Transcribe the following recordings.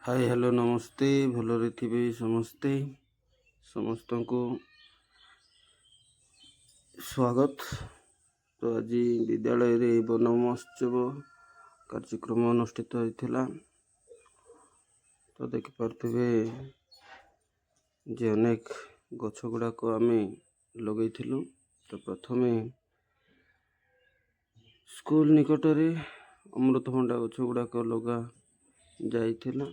Hi hello नमस्ते भलरे थिबे समस्ते समस्तंको स्वागत। तो आज विद्यालय रे वन महोत्सव कार्यक्रम अनुष्ठित होता। तो देखि पार्थिबे जे अनेक गछ गुड़ाक आम लगेइथिलु। तो प्रथमे स्कूल निकटरे अमृतभंडा गछ गुड़ाक लगा जाइथिला।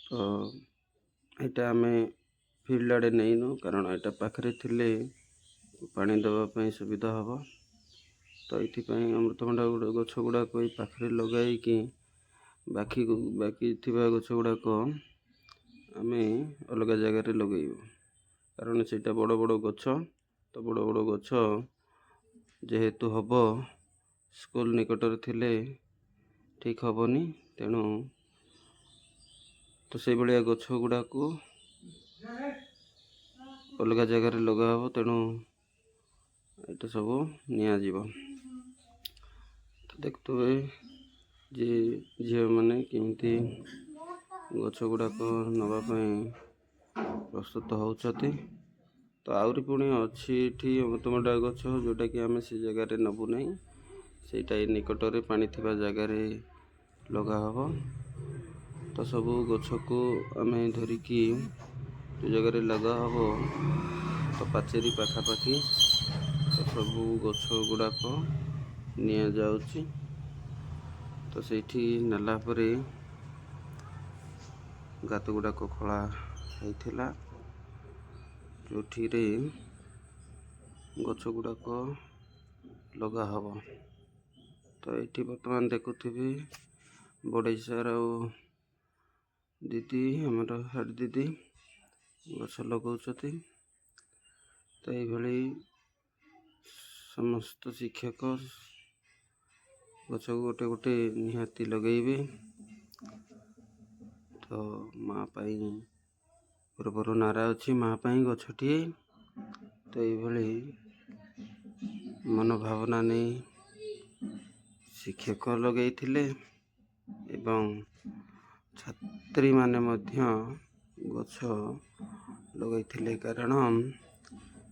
तो यहाँ आम फील्ड आड़े नहींनु कारण यहाँ पाखे थिले पानी देवाई सुविधा हम। तो ये अमृतभंडा गछ गुड़ाक पाखे लगाई बाकी गछ गुड़ाक आम अलग जगार लगेबू कारण से बड़ बड़ गछ। तो बड़ बड़ गछ जेहेतु हम स्कूल निकटरे थिले ठीक हेनी तेणु तो से भाया गछ गुड़ाक अलग जगार लगा हम तेणु ये सब निजी। तो देखते जे झील मैंने केमती गछ गुड़ाक नापी प्रस्तुत होती। तो आहरी पुणी अच्छी अमृतभंडा गछ जोटा कि आम से जगार नबू ना से निकटरे पानी थिबा जगार लगा हम। तो सब गछ को आम धरिकी जो जगार लगा हम तो पाचेरी पाखापाखि तो सब गछ गुड़ाक नि जाउची। तो सेठी नेला परे गात गुड़ाक खोला होइथिला जोठिरे गछ गुड़ाक लगा हम। तो ये बर्तमान देखुथिबे बड़े सार दीदी आमर हेड दीदी गछ लगाउछथि। तो ये समस्त शिक्षक गछ गोटे गोटे निहाती लगेबे। तो माँ पाई पूर्वर नारा अच्छी माँ पाई गछटिए। तो ये मनोभावना नहीं शिक्षक लगे एवं छात्री माने मध्य गछ लगे कारण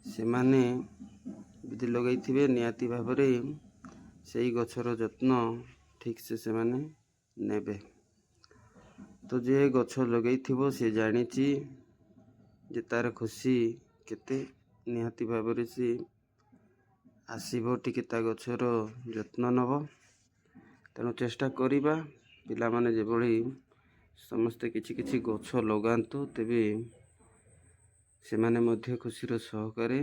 से माने यदि लगे निहाती भाव से गछर जत्न ठीक से माने नेबे। तो जे गछ लगे सी जानी जे तार खुशी केते निहाती भाव सी आसब टिके ता गछर जत्न नब। तेणु चेष्टा करिबा पिला माने जे भली समस्ते किछि किछि गछ लगांतु तेबे से माने मध्य खुशीर सहकारे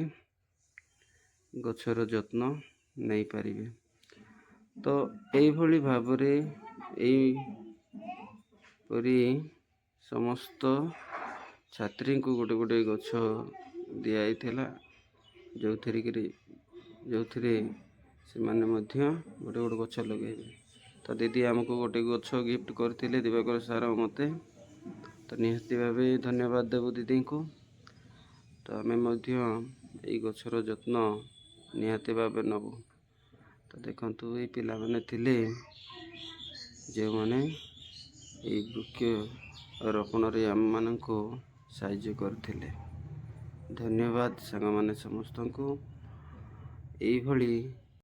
गछर जत्न नहीं पारिबे। तो एई भली भाबरे एई परी समस्त छात्री को गोटे गोटे गछ दिया जो थे से माने मध्य गोटे गोटे गछ लगे। तो दीदी आमको गोटे गछ गिफ्ट करते दिवाकर सार मते। तो निहाती भावे धन्यवाद देवु दीदी को। तो आम गछर जत्न निहाती भावे नबू। तो देखंतु ये पिला माने थिले जो माने वृक्ष रोपण आम मान को साहाय्य करथिले। धन्यवाद सांग माने समस्त को। यही